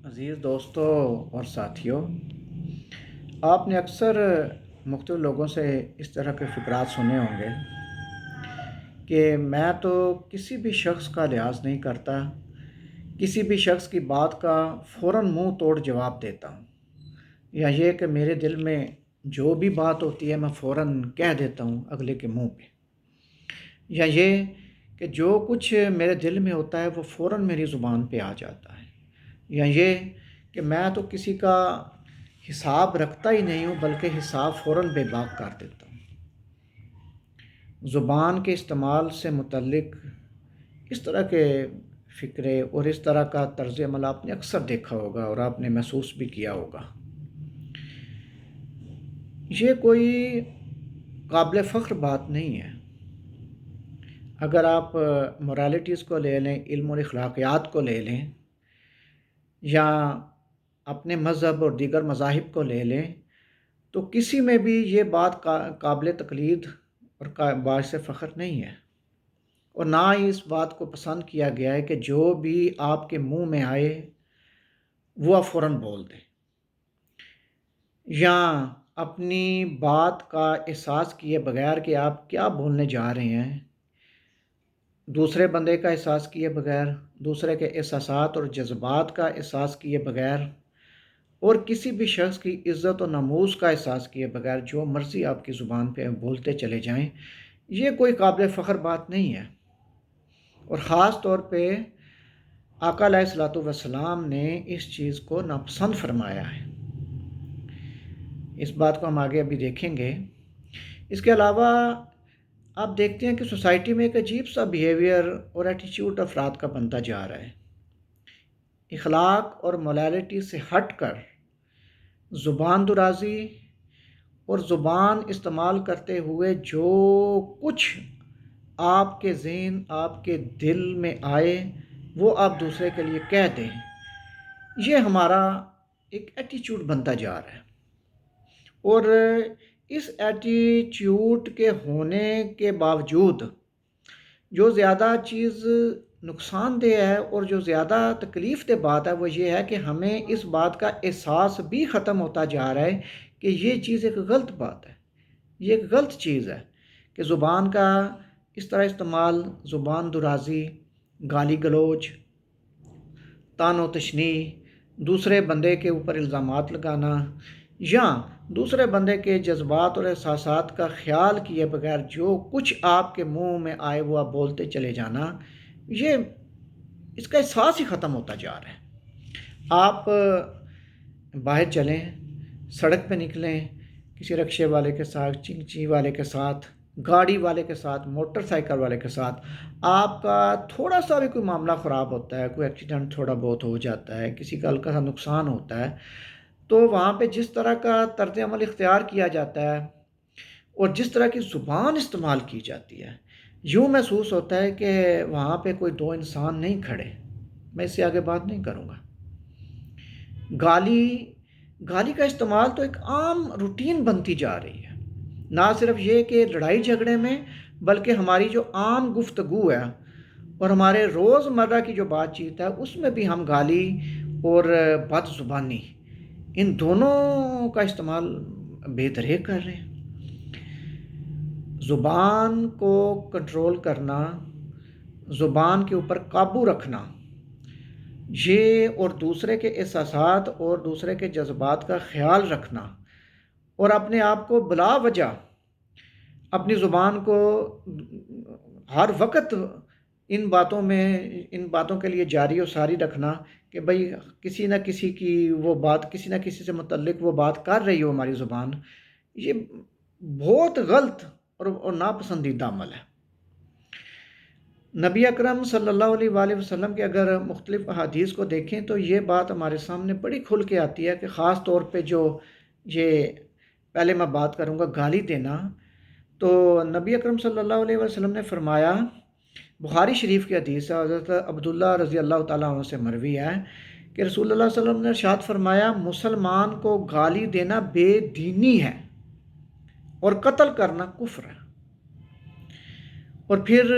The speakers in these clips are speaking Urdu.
عزیز دوستوں اور ساتھیوں، آپ نے اکثر مختلف لوگوں سے اس طرح کے فقرات سنے ہوں گے کہ میں تو کسی بھی شخص کا لحاظ نہیں کرتا، کسی بھی شخص کی بات کا فوراً منہ توڑ جواب دیتا ہوں، یا یہ کہ میرے دل میں جو بھی بات ہوتی ہے میں فوراً کہہ دیتا ہوں اگلے کے منہ پہ، یا یہ کہ جو کچھ میرے دل میں ہوتا ہے وہ فوراً میری زبان پہ آ جاتا ہے، یا یہ کہ میں تو کسی کا حساب رکھتا ہی نہیں ہوں بلکہ حساب فوراً بے باک کر دیتا ہوں۔ زبان کے استعمال سے متعلق اس طرح کے فکرے اور اس طرح کا طرز عمل آپ نے اکثر دیکھا ہوگا اور آپ نے محسوس بھی کیا ہوگا۔ یہ کوئی قابل فخر بات نہیں ہے۔ اگر آپ مورالٹیز کو لے لیں، علم اور اخلاقیات کو لے لیں، یا اپنے مذہب اور دیگر مذاہب کو لے لیں، تو کسی میں بھی یہ بات قابل تقلید اور باعث فخر نہیں ہے، اور نہ ہی اس بات کو پسند کیا گیا ہے کہ جو بھی آپ کے منہ میں آئے وہ آپ فوراً بول دیں، یا اپنی بات کا احساس کیے بغیر کہ آپ کیا بولنے جا رہے ہیں، دوسرے بندے کا احساس کیے بغیر، دوسرے کے احساسات اور جذبات کا احساس کیے بغیر، اور کسی بھی شخص کی عزت و ناموس کا احساس کیے بغیر جو مرضی آپ کی زبان پہ بولتے چلے جائیں، یہ کوئی قابل فخر بات نہیں ہے۔ اور خاص طور پہ آقا علیہ الصلوۃ والسلام نے اس چیز کو ناپسند فرمایا ہے۔ اس بات کو ہم آگے ابھی دیکھیں گے۔ اس کے علاوہ آپ دیکھتے ہیں کہ سوسائٹی میں ایک عجیب سا بیہیویئر اور ایٹیچیوڈ افراد کا بنتا جا رہا ہے۔ اخلاق اور مورالٹی سے ہٹ کر زبان درازی اور زبان استعمال کرتے ہوئے جو کچھ آپ کے ذہن، آپ کے دل میں آئے وہ آپ دوسرے کے لیے کہہ دیں، یہ ہمارا ایک ایٹیچیوڈ بنتا جا رہا ہے۔ اور اس ایٹیچیوڈ کے ہونے کے باوجود جو زیادہ چیز نقصان دہ ہے اور جو زیادہ تکلیف دہ بات ہے وہ یہ ہے کہ ہمیں اس بات کا احساس بھی ختم ہوتا جا رہا ہے کہ یہ چیز ایک غلط بات ہے، یہ ایک غلط چیز ہے کہ زبان کا اس طرح استعمال، زبان درازی، گالی گلوچ، طعن و تشنیع، دوسرے بندے کے اوپر الزامات لگانا، یا دوسرے بندے کے جذبات اور احساسات کا خیال کیے بغیر جو کچھ آپ کے منہ میں آئے وہ آپ بولتے چلے جانا، یہ اس کا احساس ہی ختم ہوتا جا رہا ہے۔ آپ باہر چلیں، سڑک پہ نکلیں، کسی رکشے والے کے ساتھ، چنگچی والے کے ساتھ، گاڑی والے کے ساتھ، موٹر سائیکل والے کے ساتھ آپ کا تھوڑا سا بھی کوئی معاملہ خراب ہوتا ہے، کوئی ایکسیڈنٹ تھوڑا بہت ہو جاتا ہے، کسی کا ہلکا سا نقصان ہوتا ہے، تو وہاں پہ جس طرح کا طرز عمل اختیار کیا جاتا ہے اور جس طرح کی زبان استعمال کی جاتی ہے، یوں محسوس ہوتا ہے کہ وہاں پہ کوئی دو انسان نہیں کھڑے۔ میں اس سے آگے بات نہیں کروں گا۔ گالی کا استعمال تو ایک عام روٹین بنتی جا رہی ہے، نہ صرف یہ کہ لڑائی جھگڑے میں بلکہ ہماری جو عام گفتگو ہے اور ہمارے روزمرہ کی جو بات چیت ہے اس میں بھی ہم گالی اور بد زبانی ان دونوں کا استعمال بے دریغ کر رہے ہیں۔ زبان کو کنٹرول کرنا، زبان کے اوپر قابو رکھنا، یہ اور دوسرے کے احساسات اور دوسرے کے جذبات کا خیال رکھنا، اور اپنے آپ کو بلا وجہ اپنی زبان کو ہر وقت ان باتوں کے لیے جاری و ساری رکھنا کہ بھئی کسی نہ کسی کی وہ بات، کسی نہ کسی سے متعلق وہ بات کر رہی ہو ہماری زبان، یہ بہت غلط اور ناپسندیدہ عمل ہے۔ نبی اکرم صلی اللہ علیہ وآلہ وسلم کے اگر مختلف احادیث کو دیکھیں تو یہ بات ہمارے سامنے بڑی کھل کے آتی ہے کہ خاص طور پہ جو یہ پہلے میں بات کروں گا گالی دینا، تو نبی اکرم صلی اللہ علیہ وسلم نے فرمایا، بخاری شریف کی حدیث ہے، حضرت عبداللہ رضی اللہ تعالیٰ عنہ سے مروی ہے کہ رسول اللہ صلی اللہ علیہ وسلم نے ارشاد فرمایا، مسلمان کو گالی دینا بے دینی ہے اور قتل کرنا کفر ہے۔ اور پھر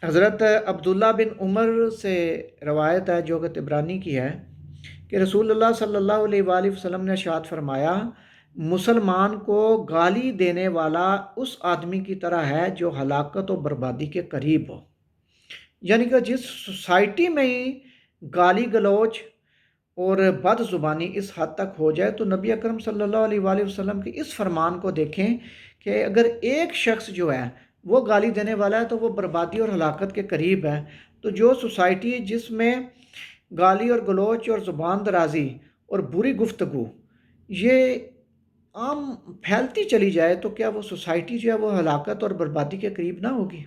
حضرت عبداللہ بن عمر سے روایت ہے جو کہ طبرانی کی ہے کہ رسول اللہ صلی اللہ علیہ وآلہ وسلم نے ارشاد فرمایا، مسلمان کو گالی دینے والا اس آدمی کی طرح ہے جو ہلاکت و بربادی کے قریب ہو۔ یعنی کہ جس سوسائٹی میں ہی گالی گلوچ اور بد زبانی اس حد تک ہو جائے تو نبی اکرم صلی اللہ علیہ وآلہ وسلم کے اس فرمان کو دیکھیں کہ اگر ایک شخص جو ہے وہ گالی دینے والا ہے تو وہ بربادی اور ہلاکت کے قریب ہے۔ تو جو سوسائٹی جس میں گالی اور گلوچ اور زبان درازی اور بری گفتگو یہ عام پھیلتی چلی جائے تو کیا وہ سوسائٹی جو ہے وہ ہلاکت اور بربادی کے قریب نہ ہوگی؟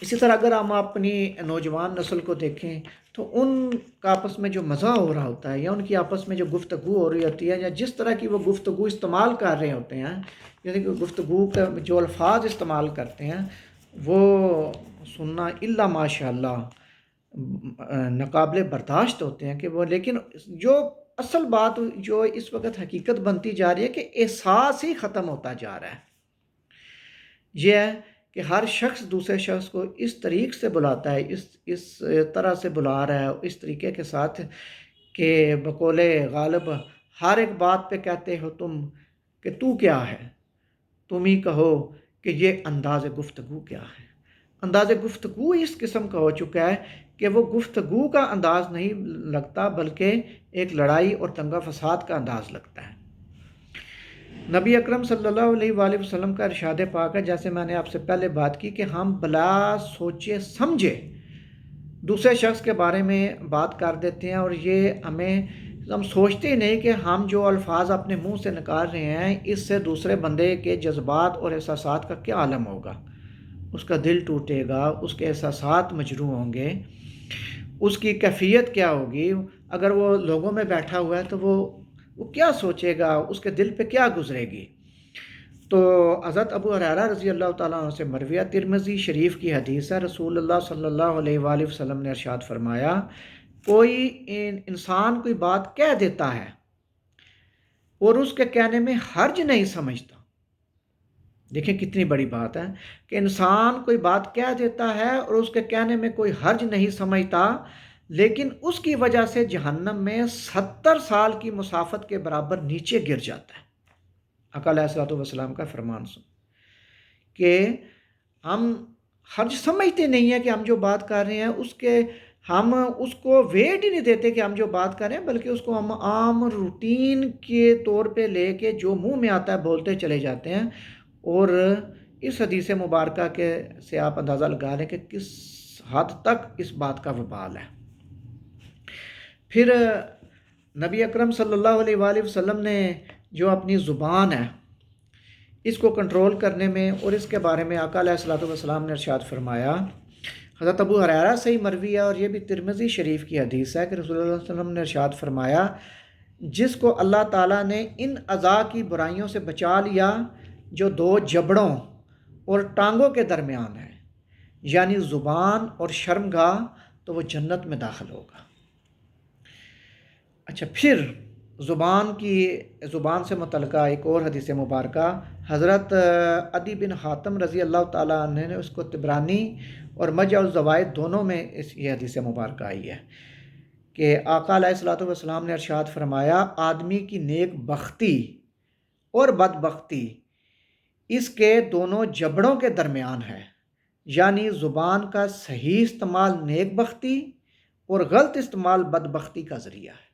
اسی طرح اگر ہم اپنی نوجوان نسل کو دیکھیں تو ان کا آپس میں جو مزہ ہو رہا ہوتا ہے یا ان کی آپس میں جو گفتگو ہو رہی ہوتی ہے یا جس طرح کی وہ گفتگو استعمال کر رہے ہوتے ہیں، یعنی کہ گفتگو کا جو الفاظ استعمال کرتے ہیں وہ سننا الا ماشاء اللہ ناقابل برداشت ہوتے ہیں کہ وہ، لیکن جو اصل بات جو اس وقت حقیقت بنتی جا رہی ہے کہ احساس ہی ختم ہوتا جا رہا ہے۔ یہ ہے کہ ہر شخص دوسرے شخص کو اس طریق سے بلاتا ہے، اس طرح سے بلا رہا ہے، اس طریقے کے ساتھ کہ بقول غالب ہر ایک بات پہ کہتے ہو تم کہ تو کیا ہے، تم ہی کہو کہ یہ انداز گفتگو کیا ہے۔ انداز گفتگو اس قسم کا ہو چکا ہے کہ وہ گفتگو کا انداز نہیں لگتا بلکہ ایک لڑائی اور دنگا فساد کا انداز لگتا ہے۔ نبی اکرم صلی اللہ علیہ وآلہ وسلم کا ارشاد پاک ہے، جیسے میں نے آپ سے پہلے بات کی، کہ ہم بلا سوچے سمجھے دوسرے شخص کے بارے میں بات کر دیتے ہیں اور یہ ہم سوچتے ہی نہیں کہ ہم جو الفاظ اپنے منہ سے نکال رہے ہیں اس سے دوسرے بندے کے جذبات اور احساسات کا کیا عالم ہوگا۔ اس کا دل ٹوٹے گا، اس کے احساسات مجروح ہوں گے، اس کی کیفیت کیا ہوگی، اگر وہ لوگوں میں بیٹھا ہوا ہے تو وہ کیا سوچے گا، اس کے دل پہ کیا گزرے گی۔ تو حضرت ابو ہریرہ رضی اللہ تعالیٰ عنہ سے مرویہ ترمذی شریف کی حدیث ہے، رسول اللہ صلی اللہ علیہ وآلہ وسلم نے ارشاد فرمایا، کوئی انسان کوئی بات کہہ دیتا ہے اور اس کے کہنے میں حرج نہیں سمجھتا۔ دیکھیں کتنی بڑی بات ہے کہ انسان کوئی بات کہہ دیتا ہے اور اس کے کہنے میں کوئی حرج نہیں سمجھتا، لیکن اس کی وجہ سے جہنم میں 70 سال کی مسافت کے برابر نیچے گر جاتا ہے۔ آقا علیہ الصلوۃ والسلام کا فرمان سن کہ ہم حرج سمجھتے نہیں ہیں کہ ہم جو بات کر رہے ہیں ہم اس کو ویٹ ہی نہیں دیتے کہ ہم جو بات کر رہے ہیں، بلکہ اس کو ہم عام روٹین کے طور پہ لے کے جو منہ میں آتا ہے بولتے چلے جاتے ہیں۔ اور اس حدیث مبارکہ سے آپ اندازہ لگا لیں کہ کس حد تک اس بات کا وبال ہے۔ پھر نبی اکرم صلی اللہ علیہ وآلہ وسلم نے جو اپنی زبان ہے اس کو کنٹرول کرنے میں اور اس کے بارے میں آقا علیہ الصلوۃ والسلام نے ارشاد فرمایا، حضرت ابو ہریرہ سے ہی مروی ہے اور یہ بھی ترمذی شریف کی حدیث ہے کہ رسول اللہ صلی اللہ علیہ وسلم نے ارشاد فرمایا، جس کو اللہ تعالیٰ نے ان اعضاء کی برائیوں سے بچا لیا جو دو جبڑوں اور ٹانگوں کے درمیان ہے، یعنی زبان اور شرمگاہ، تو وہ جنت میں داخل ہوگا۔ اچھا، پھر زبان سے متعلقہ ایک اور حدیث مبارکہ حضرت عدی بن حاتم رضی اللہ تعالیٰ عنہ نے اس کو طبرانی اور مجمع الزوائد دونوں میں یہ حدیث مبارکہ آئی ہے کہ آقا علیہ الصلوۃ والسلام نے ارشاد فرمایا، آدمی کی نیک بختی اور بدبختی اس کے دونوں جبڑوں کے درمیان ہے، یعنی زبان کا صحیح استعمال نیک بختی اور غلط استعمال بدبختی کا ذریعہ ہے۔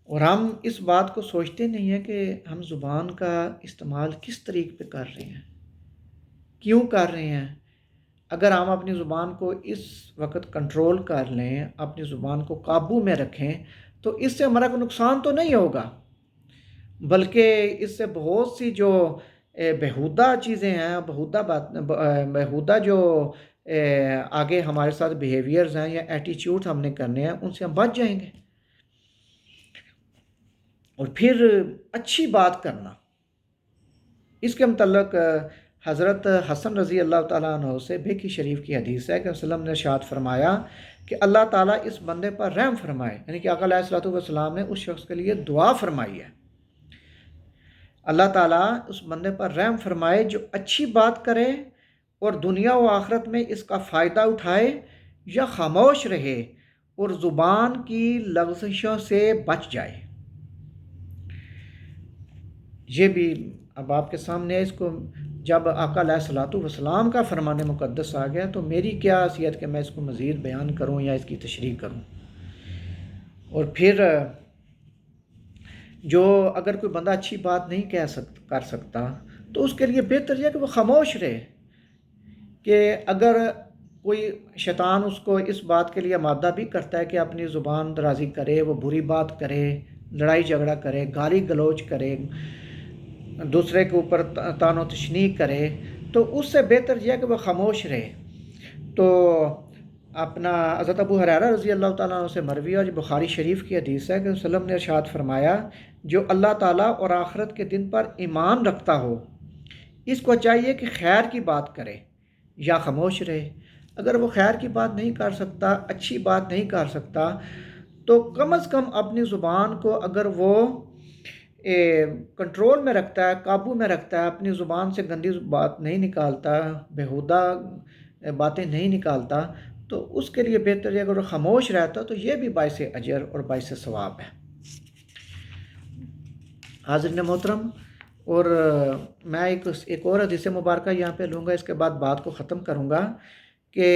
اور ہم اس بات کو سوچتے نہیں ہیں کہ ہم زبان کا استعمال کس طریقے پہ کر رہے ہیں، کیوں کر رہے ہیں۔ اگر ہم اپنی زبان کو اس وقت کنٹرول کر لیں، اپنی زبان کو قابو میں رکھیں، تو اس سے ہمارا کوئی نقصان تو نہیں ہوگا، بلکہ اس سے بہت سی جو بیہودہ چیزیں ہیں، بیہودہ جو آگے ہمارے ساتھ بیہیویئرز ہیں یا ایٹیچیوڈ ہم نے کرنے ہیں، ان سے ہم بچ جائیں گے۔ اور پھر اچھی بات کرنا، اس کے متعلق حضرت حسن رضی اللہ تعالیٰ عنہ سے بیکی شریف کی حدیث ہے کہ وسلم نے ارشاد فرمایا کہ اللہ تعالیٰ اس بندے پر رحم فرمائے، یعنی کہ آقا علیہ الصلوۃ والسلام نے اس شخص کے لیے دعا فرمائی ہے، اللہ تعالیٰ اس بندے پر رحم فرمائے جو اچھی بات کرے اور دنیا و آخرت میں اس کا فائدہ اٹھائے یا خاموش رہے اور زبان کی لغزشوں سے بچ جائے۔ یہ بھی اب آپ کے سامنے ہے۔ اس کو جب آقا علیہ الصلوۃ والسلام کا فرمان مقدس آ گیا تو میری کیا حیثیت کہ میں اس کو مزید بیان کروں یا اس کی تشریح کروں۔ اور پھر جو اگر کوئی بندہ اچھی بات نہیں کر سکتا تو اس کے لیے بہتر یہ کہ وہ خاموش رہے، کہ اگر کوئی شیطان اس کو اس بات کے لیے آمادہ بھی کرتا ہے کہ اپنی زبان درازی کرے، وہ بری بات کرے، لڑائی جھگڑا کرے، گالی گلوچ کرے، دوسرے کے اوپر طعن و تشنیع کرے، تو اس سے بہتر یہ ہے کہ وہ خاموش رہے۔ تو اپنا حضرت ابو ہریرہ رضی اللہ تعالیٰ عنہ سے مروی اور بخاری شریف کی حدیث ہے کہ وسلم نے ارشاد فرمایا، جو اللہ تعالیٰ اور آخرت کے دن پر ایمان رکھتا ہو اس کو چاہیے کہ خیر کی بات کرے یا خاموش رہے۔ اگر وہ خیر کی بات نہیں کر سکتا، اچھی بات نہیں کر سکتا، تو کم از کم اپنی زبان کو اگر وہ کنٹرول میں رکھتا ہے، قابو میں رکھتا ہے، اپنی زبان سے گندی بات نہیں نکالتا، بیہودہ باتیں نہیں نکالتا، تو اس کے لیے بہتر ہے اگر وہ خاموش رہتا تو یہ بھی باعث اجر اور باعث ثواب ہے۔ حاضرین محترم، اور میں ایک اور حدیث مبارکہ یہاں پہ لوں گا، اس کے بعد بات کو ختم کروں گا، کہ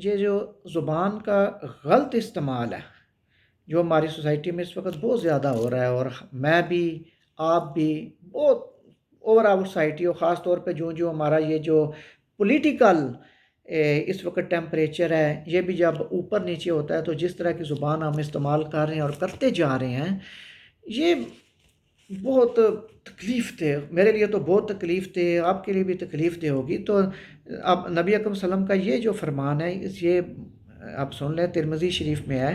یہ جو زبان کا غلط استعمال ہے جو ہماری سوسائٹی میں اس وقت بہت زیادہ ہو رہا ہے، اور میں بھی، آپ بھی، بہت اوور آل سوسائٹی، اور خاص طور پہ جو ہمارا یہ جو پولیٹیکل اس وقت ٹیمپریچر ہے، یہ بھی جب اوپر نیچے ہوتا ہے تو جس طرح کی زبان ہم استعمال کر رہے ہیں اور کرتے جا رہے ہیں، یہ بہت تکلیف دہ، میرے لیے تو بہت تکلیف دہ، آپ کے لیے بھی تکلیف دہ ہوگی۔ تو اب نبی اکرم صلی اللہ علیہ وسلم کا یہ جو فرمان ہے، یہ آپ سن لیں، ترمذی شریف میں ہے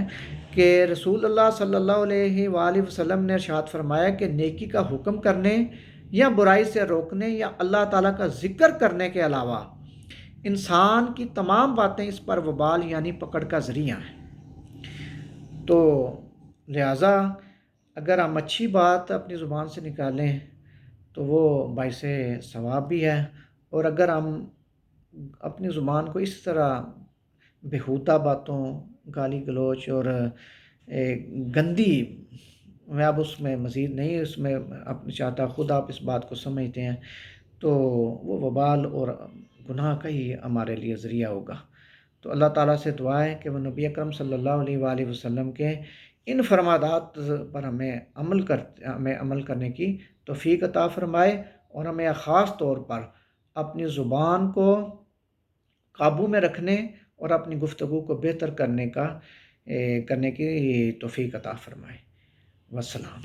کہ رسول اللہ صلی اللہ علیہ وآلہ وسلم نے ارشاد فرمایا کہ نیکی کا حکم کرنے یا برائی سے روکنے یا اللہ تعالیٰ کا ذکر کرنے کے علاوہ انسان کی تمام باتیں اس پر وبال یعنی پکڑ کا ذریعہ ہیں۔ تو لہٰذا اگر ہم اچھی بات اپنی زبان سے نکالیں تو وہ باعث ثواب بھی ہے، اور اگر ہم اپنی زبان کو اس طرح بیہودہ باتوں، گالی گلوچ اور گندی، میں اب اس میں مزید نہیں اس میں چاہتا، خود آپ اس بات کو سمجھتے ہیں، تو وہ وبال اور گناہ کا ہی ہمارے لیے ذریعہ ہوگا۔ تو اللہ تعالیٰ سے دعا ہے کہ وہ نبی اکرم صلی اللہ علیہ وآلہ وسلم کے ان فرمادات پر ہمیں عمل کرنے کی توفیق عطا فرمائے، اور ہمیں خاص طور پر اپنی زبان کو قابو میں رکھنے اور اپنی گفتگو کو بہتر کرنے کی توفیق عطا فرمائے۔ والسلام۔